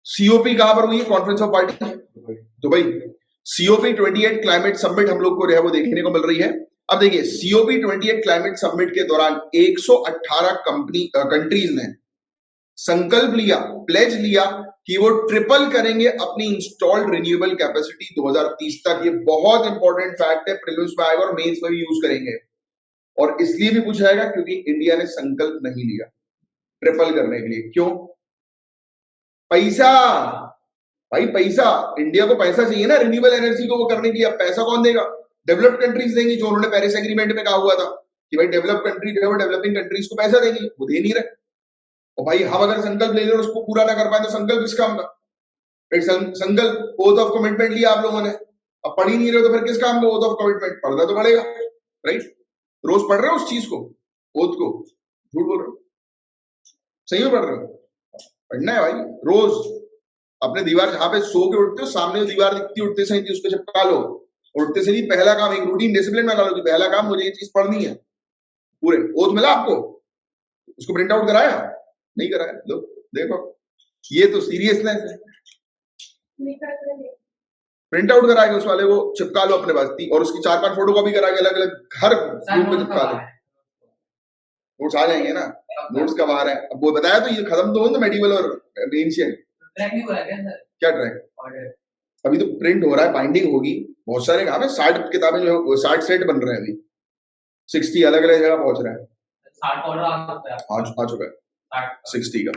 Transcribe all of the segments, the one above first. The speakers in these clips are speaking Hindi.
सीओपी कहां पर हुई है? Conference of party Dubai. COP 28 climate summit हम लोग को जो है वो देखने को मिल रही है। अब देखिए सीओपी 28 क्लाइमेट समिट के दौरान 118 कंट्रीज ने संकल्प लिया, प्लेज लिया कि वो ट्रिपल करेंगे अपनी इंस्टॉल्ड रिन्यूएबल कैपेसिटी 2030 तक। ये बहुत इंपॉर्टेंट फैक्ट है, प्रीलिम्स में आएगा और मेंस में भी यूज करेंगे। और इसलिए भी पूछा जाएगा क्योंकि इंडिया ने संकल्प नहीं लिया ट्रिपल करने के लिए। क्यों? पैसा भाई, पैसा। इंडिया को पैसा चाहिए ना रिन्यूएबल एनर्जी को वो करने के लिए। अब पैसा कौन देगा? डेवलप्ड कंट्रीज देंगी, जो उन्होंने पेरिस एग्रीमेंट में कहा हुआ था कि भाई डेवलप कंट्री जो है डेवलपिंग कंट्रीज को पैसा देंगी, वो दे नहीं रहे। और भाई हम अगर संकल्प ले लें और उसको पूरा ना कर पाए तो संकल्प किस काम का? संकल्प ओथ ऑफ कमिटमेंट लिया आप लोगों ने, अब पढ़ ही नहीं रहे हो तो फिर किस काम का ओथ ऑफ कमिटमेंट? पढ़ना तो पड़ेगा, राइट? रोज पढ़ रहे हो उस चीज को, ओथ को? झूठ बोल रहे हो? सही में पढ़ रहे हो? पढ़ना है भाई रोज। अपने दीवार जहां पे सो के उठते हो, सामने दीवार दिखती उठते से उस पर चिपका लो। उठते से ही पहला काम, एक रूटीन डिसिप्लिन में डालो कि पहला काम मुझे ये चीज पढ़नी है। पूरे ओथ मिला आपको? उसको प्रिंट आउट कराया? नहीं कराया? लो देखो, ये तो सीरियसनेस है। प्रिंट आउट करा के उस वाले को चिपका लो अपने पास, और उसकी 4-5 फोटो कॉपी करा के अलग अलग हर रूम में चिपका लो। नोट्स आ जाएंगे ना? नोट्स कब आ रहा है? अब वो बताया तो ये खत्म तो हो ना मेडिवल और एंशिएंट। क्या ट्रैक? अभी तो प्रिंट हो रहा है, बाइंडिंग होगी। बहुत सारे कहा है 60 किताबें जो है 60 सेट बन रहे हैं अभी, 60 अलग अलग जगह पहुंच रहा है। 60 ऑर्डर आ चुका है 60 का,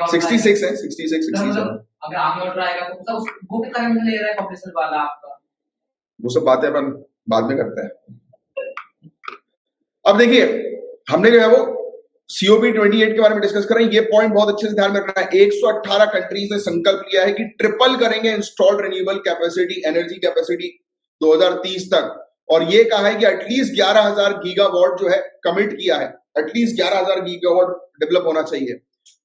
66 है, 66 67। अगर आगे ऑर्डर आएगा तो वो कितना टाइम ले रहा है कंप्रेसर वाला आपका? वो सब बातें अपन बाद में करते हैं। अब देखिए हमने जो है वो सीओपी 28 के बारे में डिस्कस कर रहे हैं। ये पॉइंट बहुत अच्छे से ध्यान में रखना है। 118 कंट्रीज ने संकल्प लिया है कि ट्रिपल करेंगे installed renewable capacity, energy capacity 2030 तक। और ये कहा है कि एटलीस्ट 11,000 गीगावाट जो है कमिट किया है, एटलीस्ट 11,000 गीगावाट डेवलप होना चाहिए।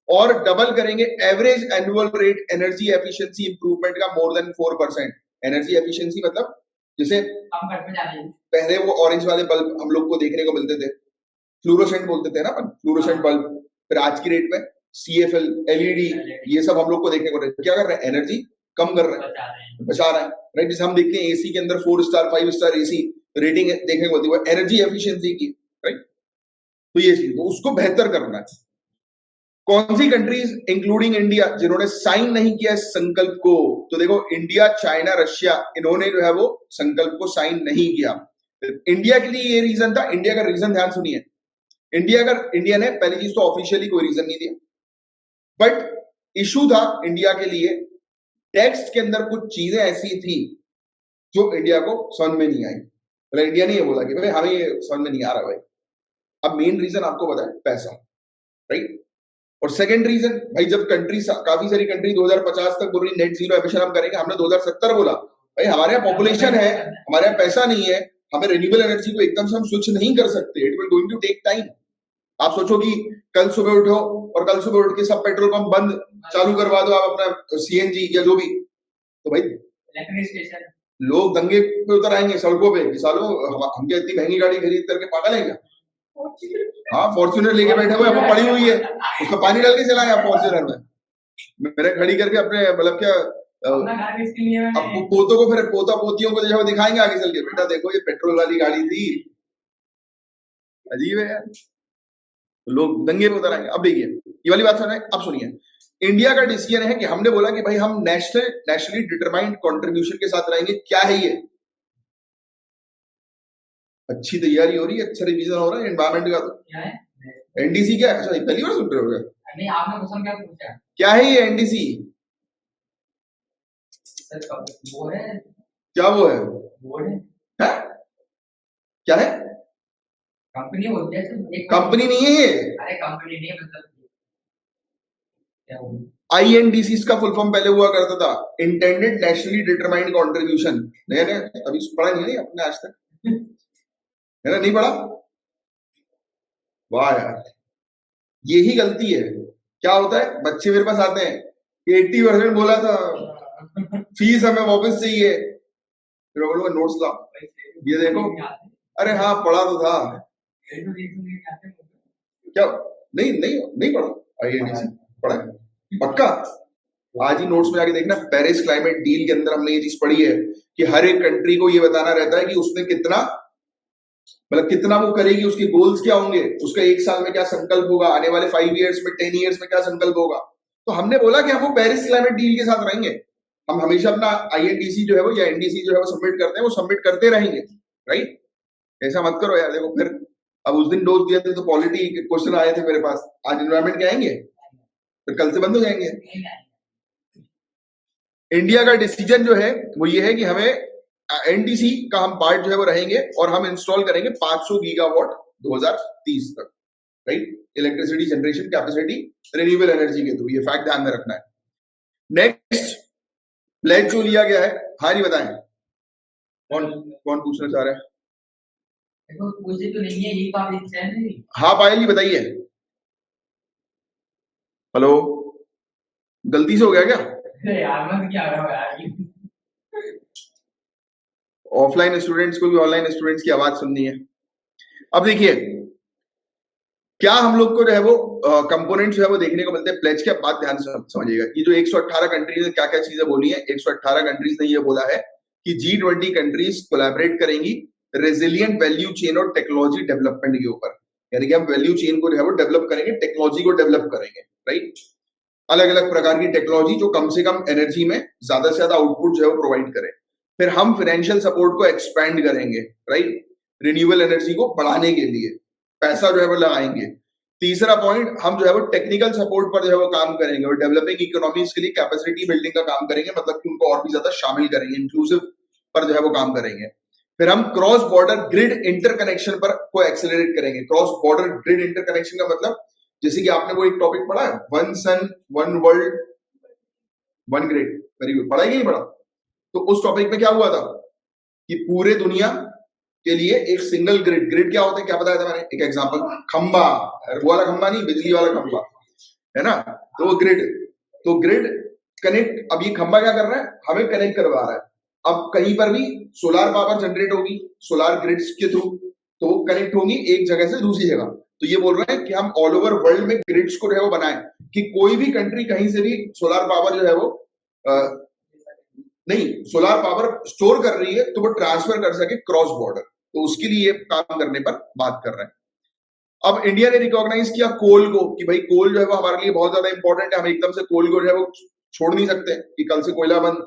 और डबल करेंगे average annual rate energy efficiency improvement का मोर देन 4%। एनर्जी एफिशिएंसी मतलब जैसे पहले वो ऑरेंज वाले बल्ब हम लोग को देखने को मिलते थे, फ्लूरोसेंट बोलते थे ना अपन, फ्लूरोसेंट बल्ब। फिर आज की डेट में सीएफएल, एलईडी, ये सब हम लोग को देखने को मिलते। क्या कर रहे हैं? एनर्जी कम कर रहे हैं, बचा रहे हैं, राइट? जैसे हम देखते हैं एसी के अंदर 4 स्टार 5 स्टार एसी रेटिंग देखने को मिलती है, वो एनर्जी एफिशिएंसी की, राइट? तो ये चीज तो उसको बेहतर करना है। कौन सी कंट्रीज इंक्लूडिंग इंडिया जिन्होंने साइन नहीं किया इस संकल्प को? तो देखो इंडिया, चाइना, रशिया, इन्होंने जो है वो संकल्प को साइन नहीं किया। इंडिया के लिए ये रीजन था। इंडिया का रीजन ध्यान सुनिए। इंडिया ने पहली चीज तो ऑफिशियली कोई रीजन नहीं दिया, बट इशू था इंडिया के लिए, टेक्स्ट के अंदर कुछ चीजें ऐसी थी जो इंडिया को समझ में नहीं आई। मतलब इंडिया ने ये बोला कि भाई हमें ये समझ में नहीं आ रहा भाई। अब मेन रीजन आपको पता है, पैसा, राइट? और सेकंड रीजन, भाई जब कंट्री, काफी सारी कंट्री 2050 तक बोल रही नेट जीरो एमिशन हम करेंगे, हमने 2070 बोला। भाई हमारे यहाँ पॉपुलेशन है, हमारे यहाँ पैसा नहीं है, हमें रिन्यूएबल एनर्जी को एकदम से हम स्विच नहीं कर सकते। It will going to take time. आप सोचो कि कल सुबह उठो और कल सुबह उठ के सब पेट्रोल पंप बंद, चालू करवा दो आप अपना सीएनजी या जो भी, तो भाई लोग दंगे पे उतर आएंगे सड़कों पे कि सालों हम क्या इतनी महंगी गाड़ी खरीद करके पागल है क्या? हाँ, फॉर्च्यूनर लेके बैठे हुए, अब पड़ी हुई है, उसका पानी डाल के चलाए आप फॉर्च्यूनर में। मेरे खड़ी करके अपने मतलब क्या अब पोतों को, फिर पोता पोतियों को जो दिखाएंगे आगे चल के, बेटा देखो ये पेट्रोल वाली गाड़ी थी। अजीब है यार, लोग दंगे में उतर आएंगे। अब देखिए ये वाली बात सुनिए, अब सुनिए। इंडिया का डिसीजन है कि हमने बोला कि भाई हम नेशनली डिटरमाइंड कंट्रीब्यूशन के साथ रहेंगे। क्या है ये? अच्छी तैयारी हो रही है, अच्छा रिवीजन हो रहा है एनवायरमेंट का। तो क्या है एनडीसी? क्या है? अच्छा पहली बार सुन रहे हो क्या? नहीं, आपने क्वेश्चन क्या पूछा? क्या है ये एनडीसी? वो है क्या? वो है बोर्ड है? क्या है? कंपनी होती है। कंपनी नहीं है ये। अरे कंपनी नहीं मतलब आईएनडीसी का फुल फॉर्म पहले हुआ करता था, इंटेंडेड नेशनली डिटरमाइंड कंट्रीब्यूशन। नहीं अभी पढ़ा नहीं है अपने आज तक, है ना? नहीं पढ़ा? वाह यार, यही गलती है। क्या होता है, बच्चे मेरे पास आते हैं 80% बोला था, फीस हमें वापस चाहिए, फिर बोलो नोट्स ला, ये देखो। अरे हाँ पढ़ा तो था। क्या? नहीं नहीं नहीं पढ़ा? आईएनडीसी पढ़ा है पक्का? आज ही नोट्स में जाके देखना, पेरिस क्लाइमेट डील के अंदर हमने ये चीज पढ़ी है कि हर एक कंट्री को ये बताना रहता है कि उसने कितना, मतलब कितना वो करेगी, उसके गोल्स क्या होंगे, उसका एक साल में क्या संकल्प होगा, आने वाले 5 ईयर्स में 10 ईयर्स में क्या संकल्प होगा। तो हमने बोला कि हम वो पेरिस क्लाइमेट डील के साथ रहेंगे, हम हमेशा अपना आईएनडीसी जो है वो या एनडीसी जो है वो सबमिट करते हैं, वो सबमिट करते रहेंगे, राइट। ऐसा मत करो यार, देखो फिर अब उस दिन डोज दिए थे तो पॉलिटी के क्वेश्चन आए थे मेरे पास, आज एनवायरमेंट के आएंगे, फिर कल से बंद हो जाएंगे। इंडिया का डिसीजन जो है वो ये है कि हमें एनडीसी का हम पार्ट जो है वो रहेंगे और हम इंस्टॉल करेंगे 500 गीगावाट 2030 तक, right, electricity generation capacity renewable energy के थ्रू, ये फैक्ट ध्यान में रखना है। नेक्स्ट प्लेज जो लिया गया है, हाँ जी बताएं, कौन कौन पूछना चाह रहा है? मुझे तो नहीं है, ये तो आप नहीं। हाँ पायल जी बताइए। हेलो, गलती से हो गया क्या? यार मैं क्या कर रहा हूँ यार, ऑफलाइन स्टूडेंट्स को भी ऑनलाइन स्टूडेंट्स की आवाज सुननी है। अब देखिए क्या हम लोग को जो है वो कंपोनेंट जो है वो देखने को मिलते हैं प्लेज के। बात ध्यान से समझिएगा, ये जो 118 कंट्रीज ने क्या क्या चीजें बोली है, 118 कंट्रीज ने ये बोला है कि G20 कंट्रीज कोलैबोरेट करेंगी रेजिलियंट वैल्यू चेन और टेक्नोलॉजी डेवलपमेंट के ऊपर, यानी कि हम वैल्यू चेन को जो है वो डेवलप करेंगे, टेक्नोलॉजी को डेवलप करेंगे, राइट। अलग अलग प्रकार की टेक्नोलॉजी जो कम से कम एनर्जी में ज्यादा से ज्यादा आउटपुट जो है वो प्रोवाइड करे। फिर हम फाइनेंशियल सपोर्ट को एक्सपेंड करेंगे, राइट, रिन्यूएबल एनर्जी को बढ़ाने के लिए पैसा जो है वो लगाएंगे। तीसरा पॉइंट, हम जो है वो टेक्निकल सपोर्ट पर जो है वो काम करेंगे और डेवलपिंग इकोनॉमीज के लिए कैपेसिटी बिल्डिंग का काम करेंगे, मतलब कि उनको और भी ज्यादा शामिल करेंगे, इंक्लूसिव पर जो है वो काम करेंगे। फिर हम क्रॉस बॉर्डर ग्रिड इंटरकनेक्शन पर को एक्सेलरेट करेंगे। क्रॉस बॉर्डर ग्रिड इंटरकनेक्शन का मतलब, जैसे कि आपने वो एक टॉपिक पढ़ा है, one sun one world one grid, very good, पढ़ा है कि नहीं पढ़ा? तो उस टॉपिक में क्या हुआ था कि पूरे दुनिया के लिए एक सिंगल ग्रिड, ग्रिड क्या होता है क्या बताया था मैंने, एक एग्जांपल, खंबा, वो वाला खंबा नहीं, बिजली वाला खंबा है ना, तो वो ग्रिड, तो ग्रिड कनेक्ट, अब ये खंबा क्या कर रहा है, हमें कनेक्ट करवा रहा है। अब कहीं पर भी सोलार पावर जनरेट होगी सोलार ग्रिड्स के थ्रू, तो वो कनेक्ट होगी एक जगह से दूसरी जगह। तो ये बोल रहे हैं कि हम ऑल ओवर वर्ल्ड में ग्रिड्स को जो है वो बनाएं कि कोई भी कंट्री कहीं से भी सोलार पावर जो है वो नहीं, सोलार पावर स्टोर कर रही है तो वो ट्रांसफर कर सके क्रॉस बॉर्डर, तो उसके लिए काम करने पर बात कर रहे हैं। अब इंडिया ने रिकॉग्नाइज किया कोल को कि भाई कोल जो है वो हमारे लिए बहुत ज्यादा इंपॉर्टेंट है, हम एकदम से कोल को जो है वो छोड़ नहीं सकते कि कल से कोयला बंद।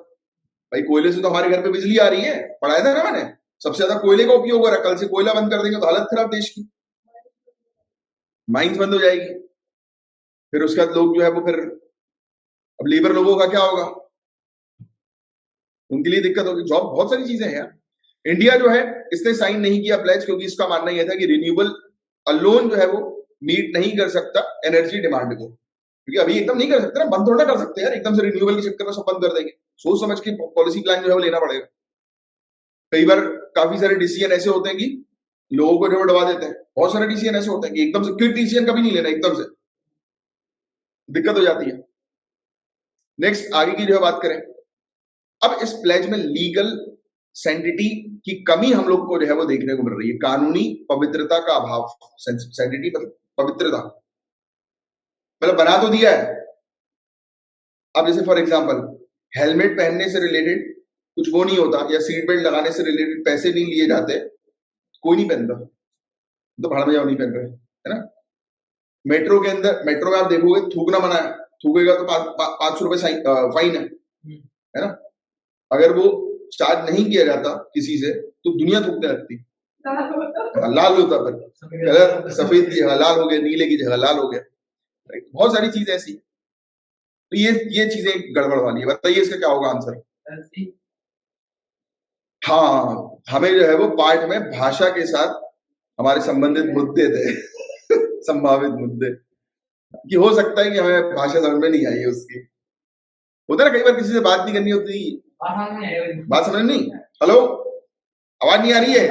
भाई कोयले से तो हमारे घर पे बिजली आ रही है, पढ़ाया था ना मैंने, सबसे ज्यादा कोयले का उपयोग हो रहा है, कल से कोयला बंद कर देंगे तो हालत खराब देश की, माइंस बंद हो जाएगी। फिर उसके बाद लोग जो है वो फिर, अब लेबर लोगों का क्या होगा, उनके लिए दिक्कत होगी, जॉब, बहुत सारी चीजें हैं यार। इंडिया जो है इसने साइन नहीं किया प्लेज, क्योंकि इसका मानना यह था कि रिन्यूएबल अलोन जो है वो मीट नहीं कर सकता एनर्जी डिमांड को, क्योंकि अभी एकदम नहीं कर सकते ना, बंद थोड़ा कर सकते यार एकदम से, रिन्यूएबल के चक्कर में सब बंद कर देंगे, सोच समझ के पॉलिसी प्लान जो है वो लेना पड़ेगा। कई बार काफी सारे डिसीजन ऐसे होते हैं कि लोगों को जो दबा देते हैं, बहुत सारे डिसीजन ऐसे होते हैं कि एकदम से क्विक डिसीजन कभी नहीं लेना, एकदम से दिक्कत हो जाती है। नेक्स्ट आगे की जो है बात करें, अब इस प्लेज में लीगल सैंटिटी की कमी हम लोग को जो है वो देखने को मिल रही है, कानूनी पवित्रता का अभाव। सैंटिटी मतलब पवित्रता, मतलब बना तो दिया है, अब जैसे फॉर एग्जांपल हेलमेट पहनने से रिलेटेड कुछ वो नहीं होता, या सीट बेल्ट लगाने से रिलेटेड पैसे नहीं लिए जाते, कोई नहीं पहनता, तो भाड़ में जाओ, नहीं पहन रहे, है ना। मेट्रो के अंदर, मेट्रो में आप देखोगे थूकना मना है, थूकेगा तो 500 रुपए फाइन है ना। अगर वो चार्ज नहीं किया जाता किसी से तो दुनिया थूकने लगती, लाल होता, फिर कलर सफेद की जगह लाल हो गया, नीले की जगह लाल हो गया, राइट। बहुत सारी चीज ऐसी, तो ये चीजें गड़बड़ वाली है। बताइए इसका क्या होगा आंसर? हाँ, हमें जो है वो पार्ट में भाषा के साथ हमारे संबंधित मुद्दे थे संभावित मुद्दे, कि हो सकता है कि हमें भाषा समझ में नहीं आई है उसकी, होता है ना, कई बार किसी से बात नहीं करनी होती, बात समझ नहीं, हेलो आवाज नहीं आ रही है,